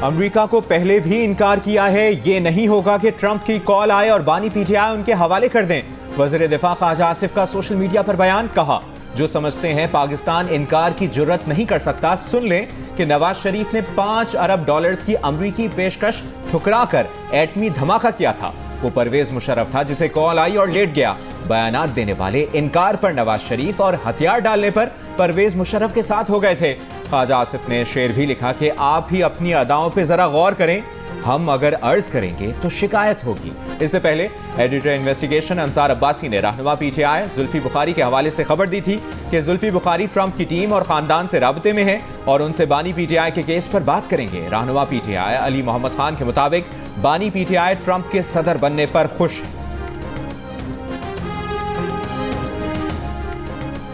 America को पहले भी इनकार किया है, ये नहीं होगा कि ट्रंप की कॉल आए और बानी पीटीआई उनके हवाले कर दें। वज़ीर दिफा ख्वाजा आसिफ का सोशल मीडिया पर बयान, कहा जो समझते हैं पाकिस्तान इनकार की जुर्रत नहीं कर सकता, सुन लें कि नवाज शरीफ ने $5 अरब की अमरीकी पेशकश ठुकरा कर एटमी धमाका किया था। वो परवेज मुशर्रफ था जिसे कॉल आई और लेट गया। बयानात देने वाले इनकार पर नवाज शरीफ और हथियार डालने पर परवेज मुशर्रफ के साथ हो गए थे। ख्वाजा आसिफ ने शेर भी लिखा कि आप ही अपनी अदाओं पे जरा गौर करें, हम अगर अर्ज करेंगे तो शिकायत होगी। इससे पहले एडिटर इन्वेस्टिगेशन अंसार अब्बासी ने रहनुमा पीटीआई जुल्फी बुखारी के हवाले से खबर दी थी कि जुल्फी बुखारी ट्रंप की टीम और खानदान से राबते में है और उनसे बानी पीटीआई के केस पर बात करेंगे। रहनुमा पीटीआई अली मोहम्मद खान के मुताबिक बानी पीटीआई ट्रंप के सदर बनने पर खुश है।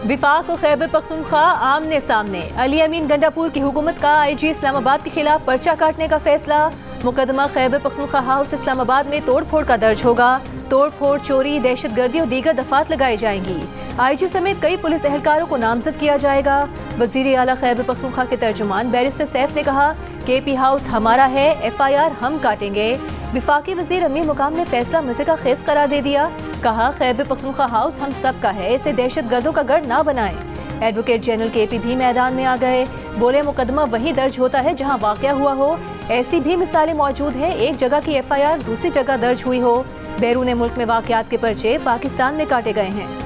विफाक और खैबर पख्तूनख्वा आमने सामने। अली अमीन गंडापुर की हुकूमत का आईजी इस्लामाबाद के खिलाफ पर्चा काटने का फैसला। मुकदमा खैबर पख्तूनख्वा हाउस इस्लामाबाद में तोड़फोड़ का दर्ज होगा। तोड़फोड़, चोरी, दहशतगर्दी और दीगर दफात लगाई जाएंगी। आईजी समेत कई पुलिस एहलकारों को नामजद किया जाएगा। वजीर आला खैबर पख्तूनख्वा के तर्जुमान बैरिस्टर सैफ ने कहा केपी हाउस हमारा है, FIR हम काटेंगे। विफाकी वजीर अमीर मुकाम ने फैसला मज़े का खेज करार दे दिया। कहा खैबर पख्तूनख्वा हाउस हम सब का है, इसे दहशतगर्दों का गढ़ ना बनाएं। एडवोकेट जनरल KP भी मैदान में आ गए। बोले मुकदमा वहीं दर्ज होता है जहां वाक़या हुआ हो। ऐसी भी मिसालें मौजूद हैं, एक जगह की FIR दूसरी जगह दर्ज हुई हो। बैरून मुल्क में वाक़यात के पर्चे पाकिस्तान में काटे गए हैं।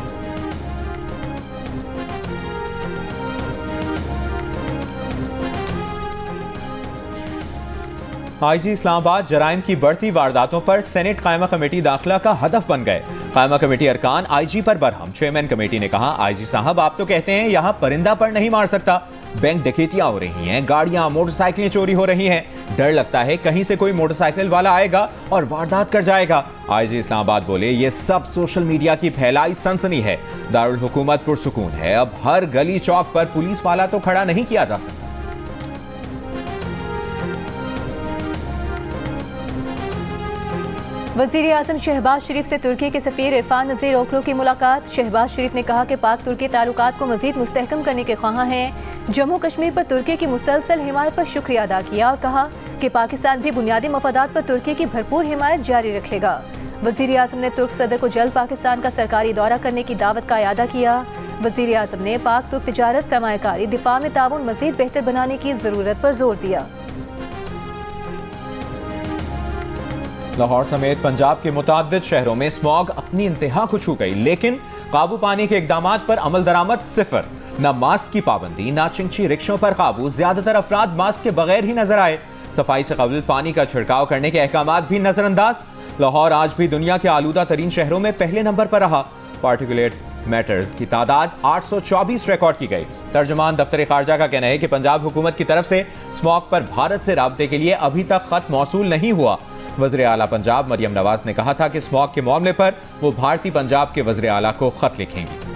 आईजी इस्लामाबाद जराइम की बढ़ती वारदातों पर सेनेट कायमा कमेटी दाखिला का हदफ बन गए। कायमा कमेटी अरकान IG पर बरहम। चेयरमैन कमेटी ने कहा IG साहब आप तो कहते हैं यहाँ परिंदा पर नहीं मार सकता, बैंक डकैतियां हो रही हैं, गाड़ियां मोटरसाइकिलें चोरी हो रही हैं, डर लगता है कहीं से कोई मोटरसाइकिल वाला आएगा और वारदात कर जाएगा। IG इस्लामाबाद बोले ये सब सोशल मीडिया की फैलाई सनसनी है, दारुल हुकूमत पुरसुकून है, अब हर गली चौक पर पुलिस वाला तो खड़ा नहीं किया जा सकता। वज़ीर आज़म शहबाज शरीफ से तुर्की के सफ़ीर इरफान नज़ीर ओकलो की मुलाकात। शहबाज शरीफ ने कहा कि पाक तुर्की ताल्लुकात को मज़ीद मुस्तहकम करने के ख्वाहां हैं। जम्मू कश्मीर पर तुर्की की मुसलसल हिमायत पर शुक्रिया अदा किया और कहा कि पाकिस्तान भी बुनियादी मफादात पर तुर्की की भरपूर हिमायत जारी रखेगा। वज़ीर आज़म ने तुर्क सदर को जल्द पाकिस्तान का सरकारी दौरा करने की दावत का इयादा किया। वज़ीर आज़म ने पाक तुर्क तिजारत, सरमायाकारी, दिफा में ताउन मज़ीद बेहतर बनाने की ज़रूरत पर जोर दिया। लाहौर समेत पंजाब के मुताद्दिद शहरों में स्मॉग अपनी इंतहा को छू गई, लेकिन काबू पाने के इकदामात पर अमल दरामद सिफर। न मास्क की पाबंदी, न चिंची रिक्शों पर काबू, ज्यादातर अफराद मास्क के बगैर ही नजर आए। सफाई से कबल पानी का छिड़काव करने के अहकामात भी नजरअंदाज। लाहौर आज भी दुनिया के आलूदा तरीन शहरों में पहले नंबर पर रहा। पार्टिकुलेट मैटर्स की तादाद 824 रिकॉर्ड की गई। तर्जुमान दफ्तर खारजा का कहना है कि पंजाब हुकूमत की तरफ से स्मॉग पर भारत से राब्ते के लिए अभी तक खत मौसूल नहीं हुआ। वज़ीर आला पंजाब मरियम नवाज ने कहा था कि स्मॉग के मामले पर वो भारतीय पंजाब के वज़ीर आला को खत लिखेंगी।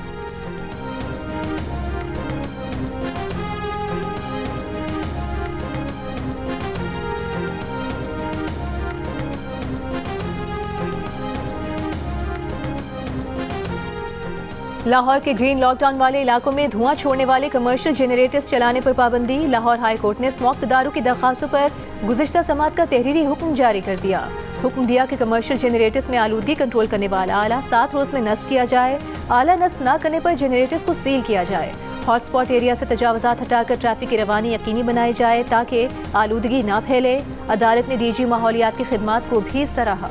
लाहौर के ग्रीन लॉकडाउन वाले इलाकों में धुआं छोड़ने वाले कमर्शियल जनरेटर्स चलाने पर पाबंदी। लाहौर हाई कोर्ट ने स्मॉग तदारुक की दरखास्तों पर गुज़िश्ता समात का तहरीरी हुक्म जारी कर दिया। हुक्म दिया कि कमर्शियल जनरेटर्स में आलूदगी कंट्रोल करने वाला आला 7 रोज में नस्ब किया जाए। आला नस्ब न करने पर जनरेटर्स को सील किया जाए। हॉटस्पॉट एरिया से तजावुज़ात हटाकर ट्रैफिक की रवानी यकीनी बनाई जाए ताकि आलूदगी ना फैले। अदालत ने DG माहौलियात की खिदमात को भी सराहा।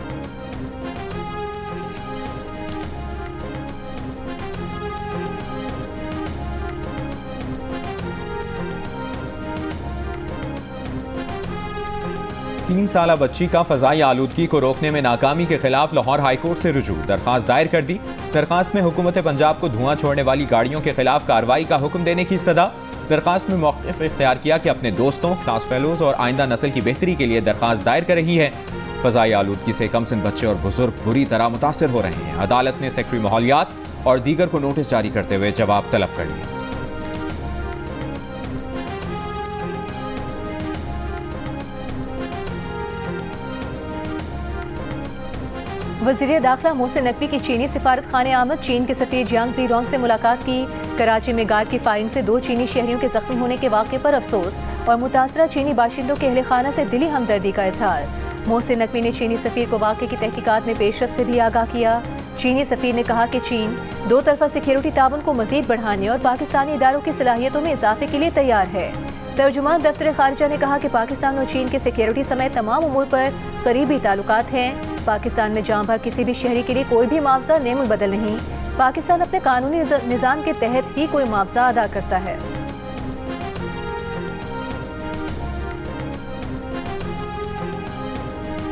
तीन साला बच्ची का फजाई आलूदगी को रोकने में नाकामी के खिलाफ लाहौर हाईकोर्ट से रुजू। दरखास्त दायर कर दी। दरखास्त में हुकूमत पंजाब को धुआं छोड़ने वाली गाड़ियों के खिलाफ कार्रवाई का हुक्म देने की इस्तदा। दरखास्त में मौक़िफ़ इख्तियार किया कि अपने दोस्तों, क्लास फेलोज और आइंदा नस्ल की बेहतरी के लिए दरखास्त दायर कर रही है। फजाई आलूदगी से कमसिन बच्चे और बुजुर्ग बुरी तरह मुतासर हो रहे हैं। अदालत ने सेक्रेटरी माहौलियात और दीगर को नोटिस जारी करते हुए जवाब तलब कर लिया। वज़ीर दाखिला मोहसिन नकवी की चीनी सिफारत खाने आमद। चीन के सफ़ीर जियांग ज़ीरोंग से मुलाकात की। कराची में गार्ड की फायरिंग से 2 चीनी शहरियों के जख्मी होने के वाक़े पर अफसोस और मुतासरा चीनी बाशिंदों के अहले खाना से दिली हमदर्दी का इजहार। मोहसिन नकवी ने चीनी सफीर को वाक़े की तहकीकात में पेशरफ से भी आगाह किया। चीनी सफीर ने कहा कि चीन 2 तरफ़ा सिक्योरिटी ताउन को मज़ीद बढ़ाने और पाकिस्तानी इदारों की सलाहियतों में इजाफे के लिए तैयार है। तर्जुमान दफ्तर खारिजा ने कहा कि पाकिस्तान और चीन के सिक्योरिटी समेत तमाम उमूर पर करीबी ताल्लुकात हैं। पाकिस्तान में जहाँ भर किसी भी शहरी के लिए कोई भी मुआवजा नेमुल बदल नहीं। पाकिस्तान अपने कानूनी निज़ाम के तहत ही कोई मुआवजा अदा करता है।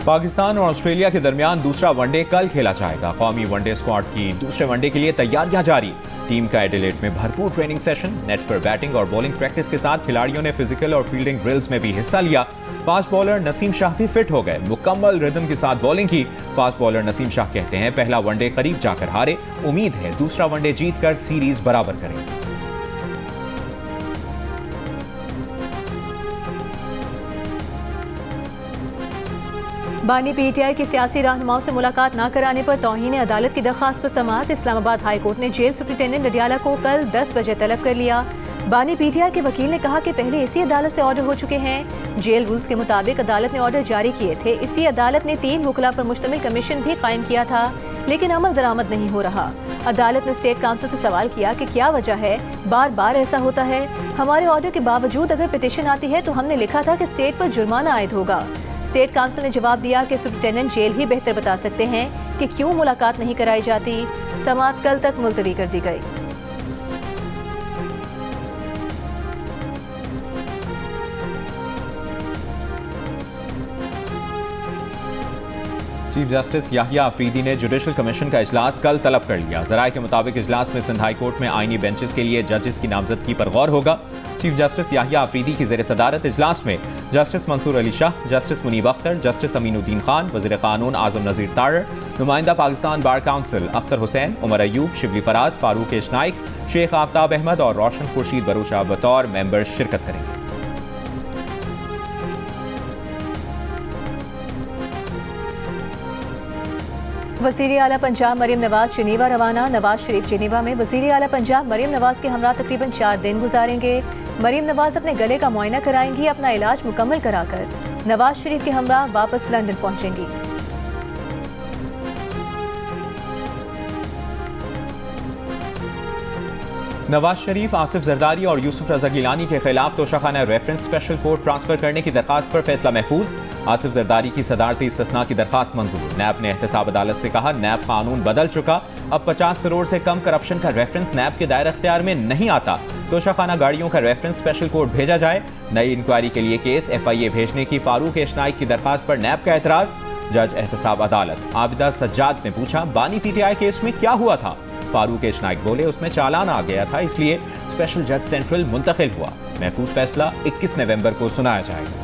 पाकिस्तान और ऑस्ट्रेलिया के दरमियान दूसरा वनडे कल खेला जाएगा। कौमी वनडे स्क्वाड की दूसरे वनडे के लिए तैयारियां जारी। टीम का एडिलेड में भरपूर ट्रेनिंग सेशन, नेट पर बैटिंग और बॉलिंग प्रैक्टिस के साथ खिलाड़ियों ने फिजिकल और फील्डिंग ड्रिल्स में भी हिस्सा लिया। फास्ट बॉलर नसीम शाह भी फिट हो गए, मुकम्मल रिदम के साथ बॉलिंग की। फास्ट बॉलर नसीम शाह कहते हैं पहला वनडे करीब जाकर हारे, उम्मीद है दूसरा वनडे जीतकर सीरीज बराबर करेंगे। बानी पीटीआई की सियासी रहनुमाओं से मुलाकात न कराने पर तौहीन अदालत की दरख्वास्त पर समाअत। इस्लामाबाद हाई कोर्ट ने जेल सुप्रिंटेंडेंट नडियाला को कल 10 बजे तलब कर लिया। बानी पीटीआई के वकील ने कहा कि पहले इसी अदालत से ऑर्डर हो चुके हैं। जेल रूल्स के मुताबिक अदालत ने ऑर्डर जारी किए थे। इसी अदालत ने 3 वकला पर मुश्तमिल कमीशन भी कायम किया था, लेकिन अमल दरामद नहीं हो रहा। अदालत ने स्टेट काउंसिल से सवाल किया कि क्या वजह है, बार बार ऐसा होता है। हमारे ऑर्डर के बावजूद अगर पिटीशन आती है तो हमने लिखा था कि स्टेट पर जुर्माना आयद होगा। स्टेट काउंसिल ने जवाब दिया कि सुप्रिंटेंडेंट जेल ही बेहतर बता सकते हैं कि क्यों मुलाकात नहीं कराई जाती। समाअत कल तक मुलतवी कर दी गई। चीफ जस्टिस याहिया अफरीदी ने जुडिशल कमीशन का इजलास कल तलब कर लिया। जराये के मुताबिक इजलास में सिंध हाई कोर्ट में आईनी बेंचेस के लिए जजेस की नामजदगी पर गौर होगा। चीफ जस्टिस याहिया अफरीदी की ज़ेर सदारत इजलास में justice Mansoor Ali Shah, justice Munib Akhtar, justice Aminuddin Khan, वज़ीर कानून आज़म नज़ीर तारर, नुमाइंदा पाकिस्तान बार काउंसिल अख्तर हुसैन, उमर अयूब, शिबली फराज, फारूक नाइक, शेख आफ्ताब अहमद और रोशन खुर्शीद बरूचा बतौर मेंबर शिरकत करेंगे। वज़ीर आला पंजाब मरीम नवाज जिनेवा रवाना। नवाज शरीफ जिनेवा में वज़ीर आला पंजाब मरीम नवाज के हमरा तकरीबन 4 दिन गुजारेंगे। मरीम नवाज अपने गले का मुआयना कराएंगी। अपना इलाज मुकम्मल कराकर नवाज शरीफ के हमरा वापस लंदन पहुंचेंगी। नवाज शरीफ, आसिफ जरदारी और यूसुफ रजा गिलानी के खिलाफ Toshakhana reference special court transfer करने की दरखास्त पर फैसला महफूज। आसिफ जरदारी की सदारती इस्तिस्ना की दरखास्त मंजूर। नैब ने एहतसाब अदालत से कहा नैब कानून बदल चुका, अब 50 करोड़ से कम करप्शन का रेफरेंस नैब के दायरे अख्तियार में नहीं आता। तोशाखाना गाड़ियों का रेफरेंस स्पेशल कोर्ट भेजा जाए। नई इंक्वायरी के लिए केस FIA भेजने की फारूक नाइक की दरखास्त पर नैब का एतराज। जज एहतसाब अदालत आबिदा सज्जाद ने पूछा बानी PTI केस में क्या हुआ था। फारूक नाइक बोले उसमें चालान आ गया था, इसलिए स्पेशल जज सेंट्रल मुंतकिल हुआ। महफूज फैसला 21 नवंबर को सुनाया जाएगा।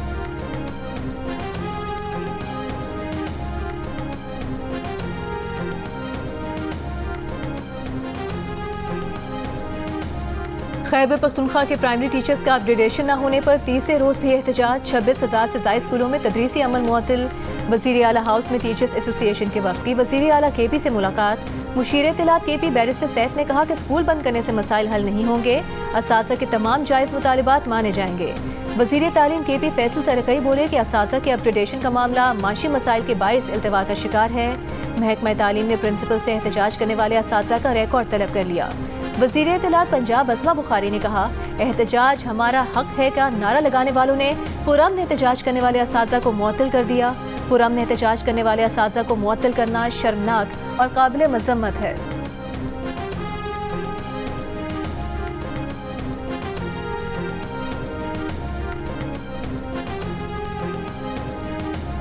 खैबर पख्तूनख्वा के प्राइमरी टीचर्स का अपग्रेडेशन न होने पर तीसरे रोज भी एहतजाज। 26,000 से ज़ायद स्कूलों में तदरीसी अमल मुअत्तल। वज़ीर आला हाउस में टीचर्स एसोसिएशन के वक्ती वज़ीर आला KP से मुलाकात। मुशीर इत्तलात KP बैरिस्टर सैफ ने कहा कि स्कूल बंद करने से मसाइल हल नहीं होंगे, असातिज़ा के तमाम जायज़ मुतालिबात माने जाएंगे। वज़ीर तालीम KP फैसल तरकई बोले कि असातिज़ा के अपग्रेडेशन का मामला माशी मसाइल के बाइस इल्तिवा का शिकार है। महकमा तालीम ने प्रिंसिपल से एहतजाज करने वाले असातिज़ा का रिकॉर्ड तलब कर लिया। वज़ीर इत्तलात पंजाब अस्मा बुखारी ने कहा एहतजाज हमारा हक है का नारा लगाने वालों ने पुरअमन एहतजाज करने वाले असातिज़ा को मुअत्तल कर दिया। पुरअमन एहतजाज करने वाले असातिज़ा को मुअत्तल करना शर्मनाक और काबिल मज़म्मत है।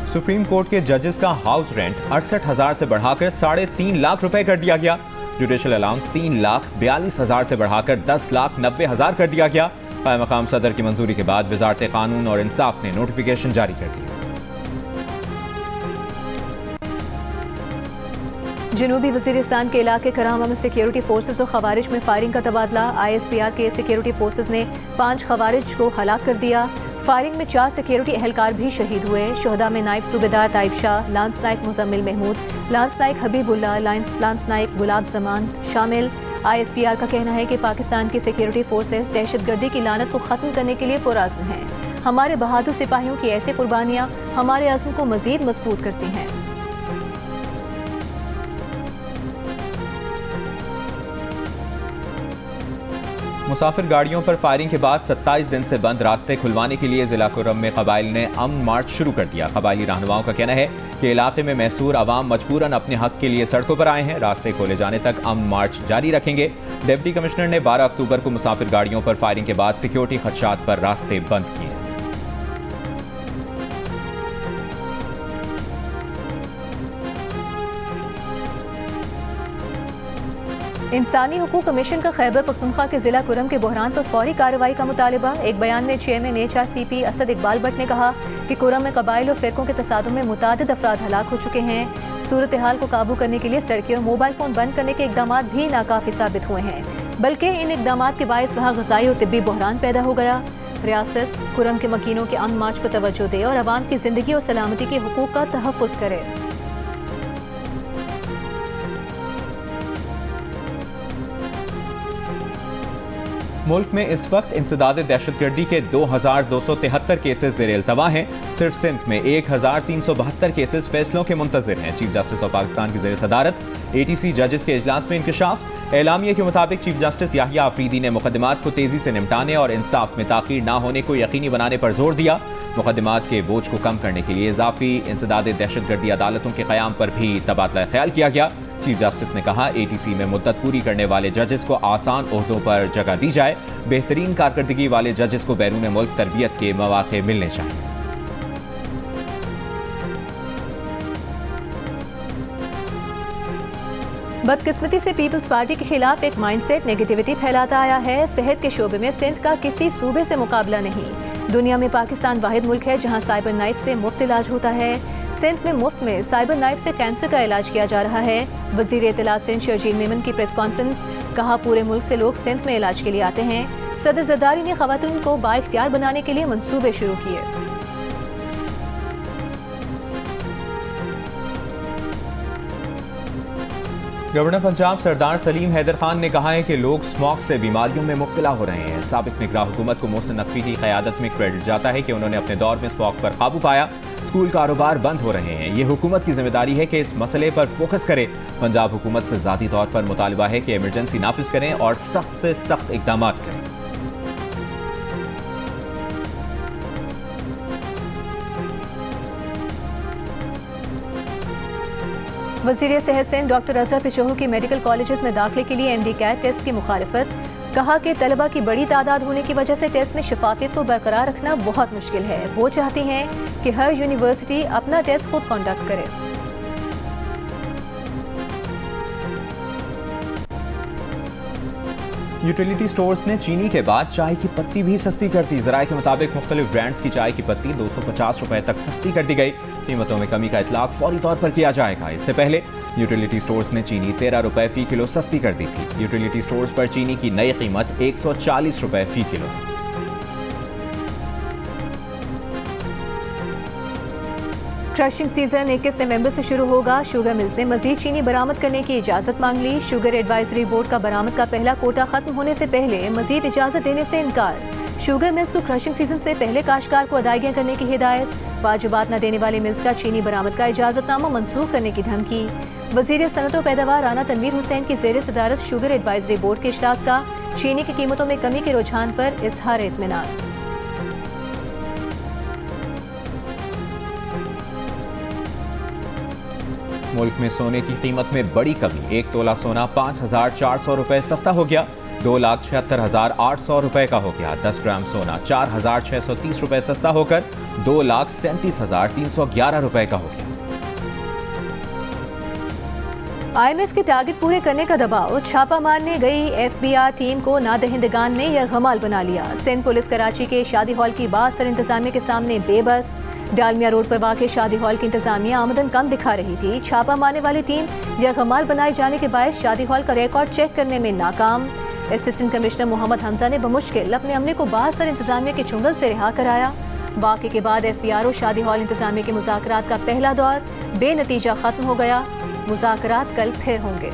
सुप्रीम कोर्ट के जजेस का हाउस रेंट 68,000 से बढ़ाकर 3.5 लाख रुपए कर दिया गया। जुडिशल अलाउंस 3,42,000 से बढ़ाकर 10,90,000 कर दिया गया। क़ायम मक़ाम सदर की मंजूरी के बाद वज़ारत कानून और इंसाफ ने नोटिफिकेशन जारी कर दिया। जनूबी वज़ीरिस्तान के इलाके करामा में सिक्योरिटी फोर्सेस और खवारिज में फायरिंग का तबादला। ISPR के सिक्योरिटी फोर्सेस ने 5 खवारिज को हलाक कर दिया। फायरिंग में 4 सिक्योरिटी एहलकार भी शहीद हुए। शहदा में नायब सूबेदार ताइब शाह, लांस नाइक मुजम्मिल महमूद, लांस नाइक हबीबुल्लाह, लांस नाइक गुलाब जमान शामिल। ISPR का कहना है कि पाकिस्तान की सिक्योरिटी फोर्सेस दहशतगर्दी की लानत को ख़त्म करने के लिए पुरअज़्म हैं। हमारे बहादुर सिपाहियों की ऐसी कुर्बानियाँ हमारे अज़्म को मज़ीद मजबूत करती हैं। मुसाफिर गाड़ियों पर फायरिंग के बाद 27 दिन से बंद रास्ते खुलवाने के लिए जिला कुर्रम में कबाइल ने अमन मार्च शुरू कर दिया। कबायली रहनुमाओं का कहना है कि इलाके में महसूर अवाम मजबूरन अपने हक के लिए सड़कों पर आए हैं। रास्ते खोले जाने तक अमन मार्च जारी रखेंगे। डिप्टी कमिश्नर ने 12 अक्टूबर को मुसाफिर गाड़ियों पर फायरिंग के बाद सिक्योरिटी खदशात पर रास्ते बंद किए। इंसानी हुकूक कमीशन का खैबर पख्तूनख्वा के जिला कुरम के बहरान पर फौरी कार्रवाई का मुतालबा। एक बयान में चेयरमैन HRCP असद इकबाल भट्ट ने कहा कि कुरम में कबाइल और फिरकों के तसादुम में मुतादिद अफराद हलाक हो चुके हैं। सूरत हाल को काबू करने के लिए सड़कें और मोबाइल फ़ोन बंद करने के इकदाम भी नाकाफी साबित हुए हैं, बल्कि इन इकदाम के बायस वहाँ ग़ज़ाई और तिब्बी बहरान पैदा हो गया। रियासत कुरम के मकीनों के अमन मार्च पर तवज्जो दे और आवाम की ज़िंदगी और सलामती के हुकूक का तहफ़्फ़ुज़ करे। मुल्क में इस वक्त इंसदाद दहशतगर्दी के 2273 केसेस ज़ेर इल्तवा हैं। सिर्फ सिंध में 1372 केसेस फैसलों के मुंतज़िर हैं। चीफ जस्टिस ऑफ पाकिस्तान की ज़ेर सदारत ATC जजेस के इजलास में इंकशाफ। एलामिया के मुताबिक चीफ जस्टिस याहिया आफरीदी ने मुकदमात को तेजी से निपटाने और इंसाफ में ताख़ीर न होने को यकीनी बनाने पर जोर दिया। मुकदमात के बोझ को कम करने के लिए इजाफी इंसदाद दहशतगर्दी अदालतों के क़याम पर भी तबादला ख्याल किया गया। चीफ जस्टिस ने कहा ATC में मुद्दत पूरी करने वाले जजेस को आसान ओहदों पर जगह दी जाए। बेहतरीन कारकर्दगी वाले जजेस को बैरून मुल्क तरबियत के मौके मिलने चाहिए। बदकिस्मती से पीपल्स पार्टी के खिलाफ एक माइंडसेट नेगेटिविटी फैलाता आया है। सेहत के शोबे में सिंध का किसी सूबे से मुकाबला नहीं। दुनिया में पाकिस्तान वाहिद मुल्क है जहां साइबर नाइफ से मुफ्त इलाज होता है। सिंध में मुफ्त में साइबर नाइफ से कैंसर का इलाज किया जा रहा है। वज़ीर इत्तलात सिंध शर्जील मेमन की प्रेस कॉन्फ्रेंस। कहा पूरे मुल्क से लोग सिंध में इलाज के लिए आते हैं। सदर जरदारी ने ख़वातीन को बाइख्तियार बनाने के लिए मंसूबे शुरू किए। गवर्नर पंजाब सरदार सलीम हैदर खान ने कहा है कि लोग स्मॉग से बीमारियों में मुब्तला हो रहे हैं। साबिक निगरान हुकूमत को मोहसिन नकवी की क़यादत में क्रेडिट जाता है कि उन्होंने अपने दौर में स्मॉग पर काबू पाया। स्कूल कारोबार बंद हो रहे हैं। ये हुकूमत की जिम्मेदारी है कि इस मसले पर फोकस करे। पंजाब हुकूमत से ज़ाती तौर पर मुतालबा है कि इमरजेंसी नाफिज करें और सख्त से सख्त इक़दाम करें। वज़ीर सेहत सिंध डॉक्टर अजहर पिछोह की मेडिकल कॉलेजेस में दाखिले के लिए MD कैट टेस्ट की मुखालिफत। कहा कि तलबा की बड़ी तादाद होने की वजह से टेस्ट में शफाफियत को बरकरार रखना बहुत मुश्किल है। वो चाहती हैं कि हर यूनिवर्सिटी अपना टेस्ट खुद कंडक्ट करे। यूटिलिटी स्टोर्स ने चीनी के बाद चाय की पत्ती भी सस्ती कर दी। ज़राए के मुताबिक मुख्तलिफ ब्रांड्स की चाय की पत्ती 250 रुपए तक सस्ती कर दी गई। कीमतों में कमी का इतलाक फौरी तौर पर किया जाएगा। इससे पहले यूटिलिटी स्टोर्स ने चीनी 13 रुपए फी किलो सस्ती कर दी थी। यूटिलिटी स्टोर्स पर चीनी की नई कीमत 140 रुपए फी किलो है। क्रशिंग सीजन 21 नवंबर से शुरू होगा। शुगर मिल्स ने मजीद चीनी बरामद करने की इजाज़त मांग ली। शुगर एडवाइजरी बोर्ड का बरामद का पहला कोटा खत्म होने से पहले मजीद इजाज़त देने से इनकार। शुगर मिल्स को क्रशिंग सीजन से पहले काश्तकार को अदायगियाँ करने की हिदायत। वाजिबात न देने वाले मिल्स का चीनी बरामद का इजाज़तनामा मंसूख करने की धमकी। वज़ीर सनत व पैदावार राना तनवीर हुसैन की ज़ेर सदारत शुगर एडवाइजरी बोर्ड के इजलास का चीनी की कीमतों में कमी के रुझान पर इजहार इत्मीनान। मुल्क में सोने की कीमत में बड़ी कमी। 1 तोला सोना 5,400 रुपए सस्ता हो गया। 2,76,800 रुपए का हो गया। 10 ग्राम सोना 4,630 रुपए सस्ता होकर 2,37,311 रुपए का हो गया। IMF के टारगेट पूरे करने का दबाव। छापा मारने गई FBI टीम को नादहिंदगान ने यरगमाल बना लिया। सिंध पुलिस कराची के शादी हॉल की बासर इंतजामिया के सामने बेबस। डालमिया रोड पर वाक़ शादी हॉल की इंतजामिया आमदन कम दिखा रही थी। छापा मारने वाली टीम यरगमाल बनाए जाने के बायस शादी हॉल का रिकॉर्ड चेक करने में नाकाम। असिस्टेंट कमिश्नर मोहम्मद हमजा ने बमुश्किल अपने अमले को बासर इंतजामिया के चुंगल से रिहा कराया। वाक़े के बाद FPRO शादी हॉल इंतजामिया के मुज़ाकरात का पहला दौर बेनतीजा खत्म हो गया। मुज़ाकरात कल फिर होंगे।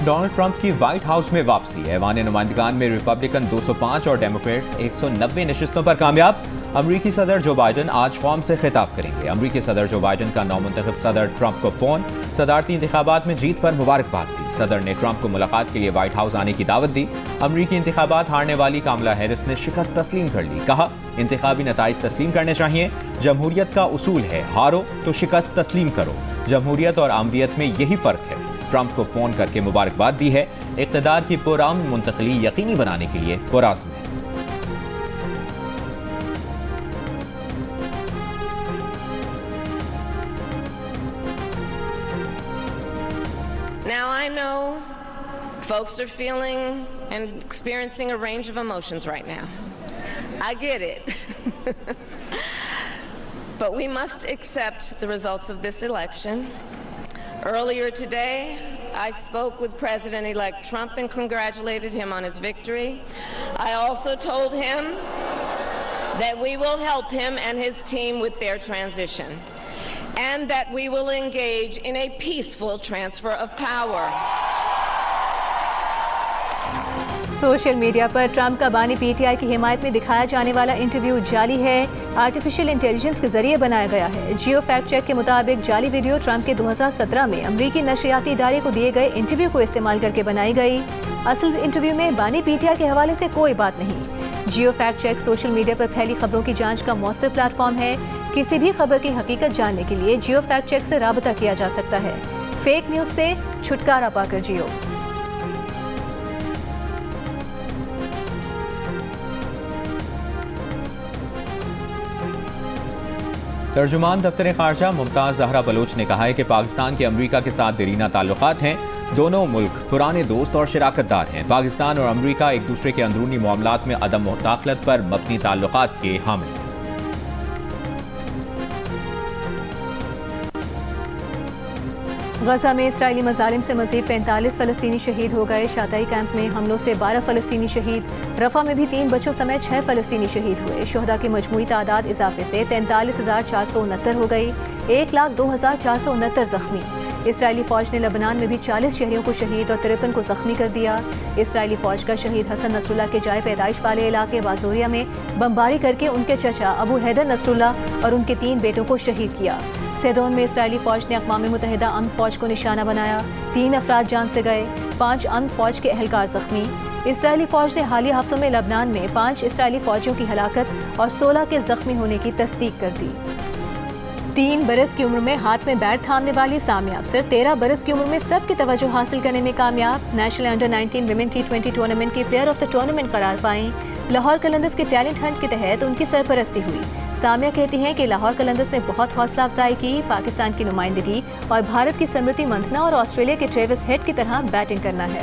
डोनाल्ड ट्रंप की व्हाइट हाउस में वापसी। ऐवान नुमाइंदगान में रिपब्लिकन 205 और डेमोक्रेट्स 190 नशिस्तों पर कामयाब। अमरीकी सदर जो बाइडन आज कौम से खिताब करेंगे। अमरीकी सदर जो बाइडन का नौमुंतखब सदर ट्रंप को फोन, सदारती इंतखाबात में जीत पर मुबारकबाद दी। सदर ने ट्रंप को मुलाकात के लिए व्हाइट हाउस आने की दावत दी। अमरीकी इंतखाबात हारने वाली कामला हैरिस ने शिकस्त तस्लीम कर ली। कहा, इंतखाबी नताइज तस्लीम करने चाहिए। जमहूरियत का उसूल है, हारो तो शिकस्त तस्लीम करो। जमहूरियत और आमरीत में यही फ़र्क है। ट्रंप को फ़ोन करके मुबारकबाद दी है। इक़्तिदार की पुरअमन मुंतकली यकीनी बनाने के लिए पुरअज़्म है। Now I know folks are feeling and experiencing a range of emotions right now. I get it. But we must accept the results of this election. Earlier today, I spoke with President-elect Trump and congratulated him on his victory. I also told him that we will help him and his team with their transition, and that we will engage in a peaceful transfer of power. Social media पर Trump का बानी PTI की हिमायत में दिखाया जाने वाला interview जाली है, आर्टिफिशियल इंटेलिजेंस के जरिए बनाया गया है। जियो फैक्ट चेक के मुताबिक जाली वीडियो ट्रंप के 2017 में अमरीकी नशरियाती इदारे को दिए गए इंटरव्यू को इस्तेमाल करके बनाई गई। असल इंटरव्यू में बानी पीटीआई के हवाले से कोई बात नहीं। जियो फैक्ट चेक सोशल मीडिया पर फैली खबरों की जाँच का मौसर प्लेटफॉर्म है। किसी भी खबर की हकीकत जानने के लिए जियो फैक्ट चेक से राबता किया जा सकता है। फेक न्यूज़ से छुटकारा पाकर जियो। तर्जुमान दफ्तर खारजा मुमताज़ जहरा बलोच ने कहा है कि पाकिस्तान के अमरीका के साथ देरीना ताल्लुकात हैं। दोनों मुल्क पुराने दोस्त और शराकतदार हैं। पाकिस्तान और अमरीका एक दूसरे के अंदरूनी मामलात में अदम मुदाखलत पर मबनी ताल्लुकात के हामी हैं। गजा में इसराइली मजालिम से मजीद 45 फ़लस्तीनी शहीद हो गए। शाताई कैंप में हमलों से 12 फ़लस्तीनी शहीद। रफा में भी 3 बच्चों समेत 6 फ़लस्तीनी शहीद हुए। शुहदा की मजमूई तादाद इजाफे से 43,469 हो गई। 1,02,469 जख्मी। इसराइली फ़ौज ने लबनान में भी 40 शहरियों को शहीद और 53 को जख्मी कर दिया। इसराइली फ़ौज का शहीद हसन नसरुल्लाह के जाए पैदाइश वाले इलाके बाजोरिया में बमबारी करके उनके चचा अबू हैदर नसरुल्लाह और उनके 3 बेटों को शहीद किया। सेदोन में इसराइली फ़ौज ने अक़वाम मुत्तहिदा अमन फ़ौज को निशाना बनाया। 3 अफराद जान से गए, 5 अमन फ़ौज के एहलकार जख्मी। इसराइली फ़ौज ने हालिया हफ्तों में लबनान में 5 इसराइली फ़ौजियों की हलाकत और 16 के जख्मी होने की तस्दीक कर दी। 3 बरस की उम्र में हाथ में बैट थामने वाली सामिया अफसर 13 बरस की उम्र में सबकी तवज्जो हासिल करने में कामयाब। National under 19 women T20 tournament की प्लेयर ऑफ द टूर्नामेंट करार पाई। लाहौर कलंदर्स के टैलेंट हंट के तहत उनकी सरपरस्ती हुई। सामिया कहती हैं कि लाहौर कलंदर्स ने बहुत हौसला अफजाई की। पाकिस्तान की नुमाइंदगी और भारत की स्मृति मंथना और ऑस्ट्रेलिया के ट्रेविस हेड की तरह बैटिंग करना है।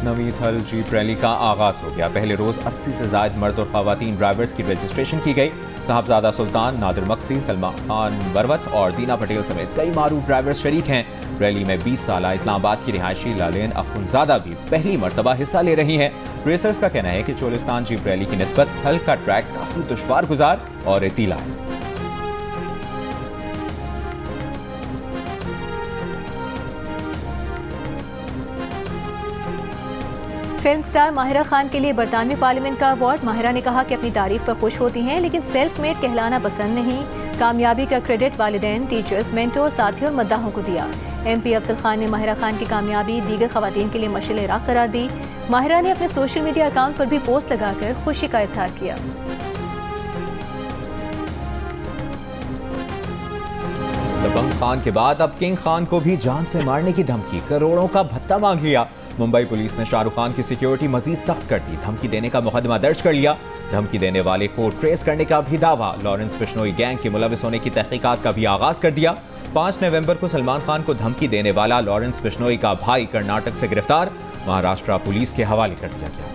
नवीद हल जीप रैली का आगाज हो गया। पहले रोज 80 से ज्यादा मर्द और खवातीन ड्राइवर्स की रजिस्ट्रेशन की गई। साहबजादा सुल्तान, नादिर मक्सी, सलमा खान बरवत और दीना पटेल समेत कई मारूफ ड्राइवर्स शरीक हैं। रैली में 20 साला इस्लामाबाद की रिहायशी लालेन अखुनजादा भी पहली मरतबा हिस्सा ले रही हैं। रेसर्स का कहना है कि चोलिस्तान जीप रैली की निस्बत हल का ट्रैक काफी दुश्वार गुजार और रेतीला है। फिल्म स्टार माहिरा खान के लिए बरतानवी पार्लियामेंट का अवार्ड। माहिरा ने कहा कि अपनी तारीफ पर खुश होती हैं लेकिन सेल्फ मेड कहलाना पसंद नहीं। कामयाबी का क्रेडिट वालिदैन, टीचर्स, मेंटोर, साथियों और मद्दाहों को दिया। MP अफजल खान ने माहिरा खान की कामयाबी दीगर खवातीन के लिए मशाल राह करार दी। माहिरा ने अपने सोशल मीडिया अकाउंट पर भी पोस्ट लगाकर खुशी का इजहार किया। दबंग खान के बाद अब किंग खान को भी जान से मारने की धमकी, करोड़ों का भत्ता मांग लिया। मुंबई पुलिस ने शाहरुख खान की सिक्योरिटी मजीद सख्त कर दी। धमकी देने का मुकदमा दर्ज कर लिया। धमकी देने वाले को ट्रेस करने का भी दावा। लॉरेंस बिश्नोई गैंग के मुलविस होने की तहकीकात का भी आगाज कर दिया। 5 नवंबर को सलमान खान को धमकी देने वाला लॉरेंस बिश्नोई का भाई कर्नाटक से गिरफ्तार, महाराष्ट्र पुलिस के हवाले कर दिया गया।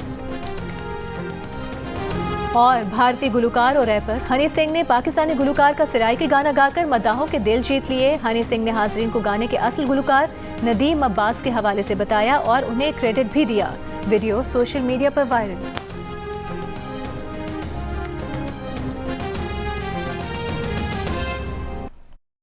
और भारतीय गुलकार और रैपर हनी सिंह ने पाकिस्तानी गुलकार का सराइकी गाना गाकर मद्दाहों के दिल जीत लिए। हनी सिंह ने हाजरीन को गाने के असल गुलकार नदीम अब्बास के हवाले से बताया और उन्हें क्रेडिट भी दिया। वीडियो सोशल मीडिया पर वायरल।